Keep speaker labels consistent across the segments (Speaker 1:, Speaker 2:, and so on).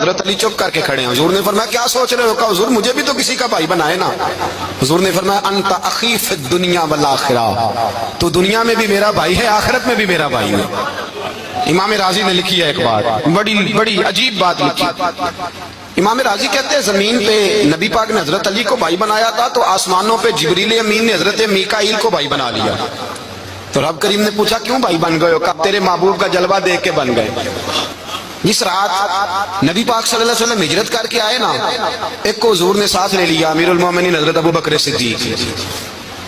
Speaker 1: حضرت علی چپ کر کے کھڑے ہیں. حضور نے فرمایا کیا سوچ رہے ہو؟ کہا حضور مجھے بھی تو کسی کا بھائی بنائے نا. حضور نے فرمایا انت اخی فی الدنیا والآخرہ، تو دنیا میں بھی میرا بھائی ہے، آخرت میں بھی میرا بھائی ہے. امام راضی نے لکھی ہے ایک بات، بڑی عجیب بات لکھی. امام راضی کہتے ہیں زمین پہ نبی پاک نے حضرت علی کو بھائی بنایا تھا تو آسمانوں پہ جبریل امین نے حضرت میکائیل کو بھائی بنا لیا. تو رب کریم نے پوچھا کیوں بھائی بن گئے ہو؟ کہا تیرے محبوب کا جلوہ دیکھ کے بن گئے. جس رات نبی پاک صلی اللہ علیہ وسلم ہجرت کر کے آئے نا، ایک کو حضور نے ساتھ لے لیا، امیر المومنین حضرت ابو بکر صدیق.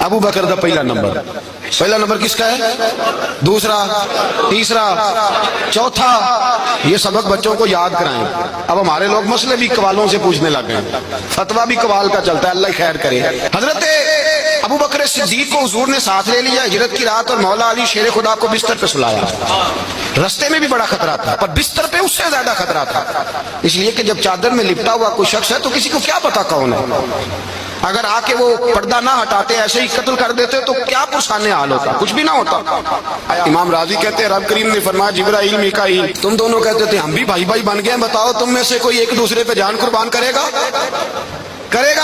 Speaker 1: ابو بکر دا پہلا نمبر کس کا ہے؟ دوسرا، تیسرا، چوتھا. یہ سبق بچوں کو یاد کرائیں. اب ہمارے لوگ مسئلے بھی قوالوں سے پوچھنے لگ گئے، فتویٰ بھی قوال کا چلتا ہے، اللہ خیر کرے. حضرت ابو بکر صدیق کو حضور نے ساتھ لے لیا ہجرت کی رات، اور مولا علی شیر خدا کو بستر پہ سلایا. رستے میں بھی بڑا خطرہ تھا، پر بستر پہ اس سے زیادہ خطرہ تھا، اس لیے کہ جب چادر میں لپٹا ہوا کوئی شخص ہے تو کسی کو کیا پتا کون ہے. اگر آ کے وہ پردہ نہ ہٹاتے ایسے ہی قتل کر دیتے تو کیا پرسانے حال ہوتا، کچھ بھی نہ ہوتا. امام راضی کہتے ہیں رب کریم نے فرمایا جبرائیل میکائیل تم دونوں کہتے تھے ہم بھی بھائی بھائی بن گئے، بتاؤ تم میں سے کوئی ایک دوسرے پہ جان قربان کرے گا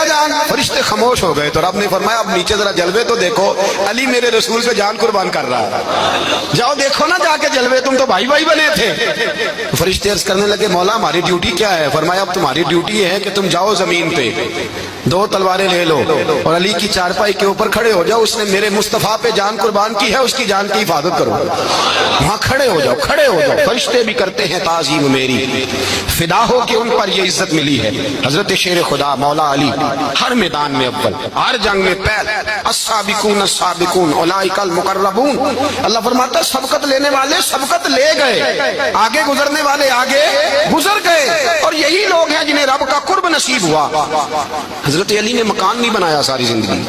Speaker 1: جان؟ فرشتے خاموش ہو گئے. تو رب نے فرمایا اب نیچے ذرا جلوے تو دیکھو، علی میرے رسول پہ جان قربان کر رہا ہے، جاؤ دیکھو نا جا کے جلوے، تم تو بھائی بھائی بنے تھے. فرشتے عرض کرنے لگے مولا ہماری ڈیوٹی کیا ہے؟ فرمایا اب تمہاری ڈیوٹی یہ ہے کہ تم جاؤ زمین پہ، دو تلواریں لے لو اور علی کی چارپائی کے اوپر کھڑے ہو جاؤ، اس نے میرے مصطفیٰ پہ جان قربان کی ہے، اس کی جان کی حفاظت کرو. وہاں کھڑے ہو جاؤ. فرشتے بھی کرتے ہیں تعظیم میری، فدا ہو کہ ان پر یہ عزت ملی ہے. حضرت شیر خدا مولا علی ہر میدان میں اول، ہر جنگ میں پہل. السابقون السابقون اولئک المقربون. اللہ فرماتا ہے سبقت لینے والے سبقت لے گئے، آگے گزرنے والے آگے گزر گئے، اور یہی لوگ ہیں جنہیں رب کا قرب نصیب ہوا. حضرت علی نے مکان نہیں بنایا، ساری زندگی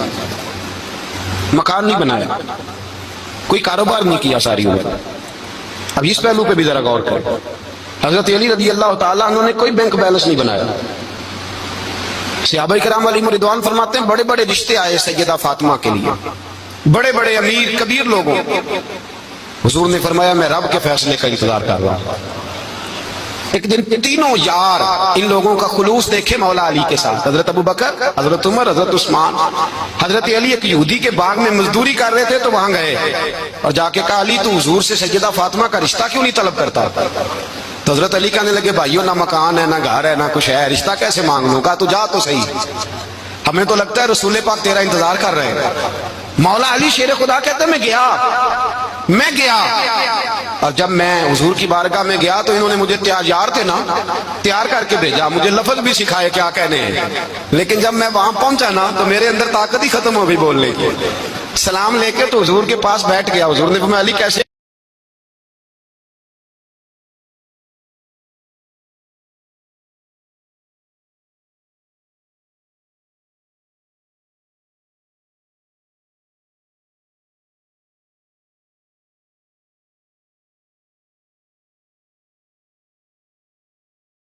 Speaker 1: مکان نہیں بنایا، کوئی کاروبار نہیں کیا ساری عمر. اب اس پہلو پہ بھی ذرا غور کریں. حضرت علی رضی اللہ تعالیٰ عنہ نے کوئی بینک بیلنس نہیں بنایا. صحابہ کرام علیہم رضوان فرماتے ہیں بڑے بڑے رشتے آئے سیدہ فاطمہ کے لیے، بڑے بڑے امیر کبیر لوگوں. حضور نے فرمایا میں رب کے فیصلے کا انتظار کر رہا ہوں. ایک دن تینوں یار ان لوگوں کا خلوص دیکھے مولا علی کے ساتھ، حضرت ابو بکر، حضرت عمر، حضرت عثمان. حضرت علی ایک یہودی کے باغ میں مزدوری کر رہے تھے تو وہاں گئے اور جا کے کہا علی تو حضور سے سیدہ فاطمہ کا رشتہ کیوں نہیں طلب کرتا؟ تو حضرت علی کہنے لگے بھائیو نہ مکان ہے نہ گھر ہے نہ کچھ ہے، رشتہ کیسے مانگ لوں؟ کہا تو جا تو صحیح، ہمیں تو لگتا ہے رسول پاک تیرا انتظار کر رہے ہیں. مولا علی شیر خدا کہتے ہیں میں گیا اور جب میں حضور کی بارگاہ میں گیا تو انہوں نے مجھے یار تھے نا تیار کر کے بھیجا، مجھے لفظ بھی سکھائے کیا کہنے ہیں. لیکن جب میں وہاں پہنچا نا تو میرے اندر طاقت ہی ختم ہو گئی بولنے کی. سلام لے کے تو حضور کے پاس بیٹھ گیا. حضور نے فرمایا علی کیسے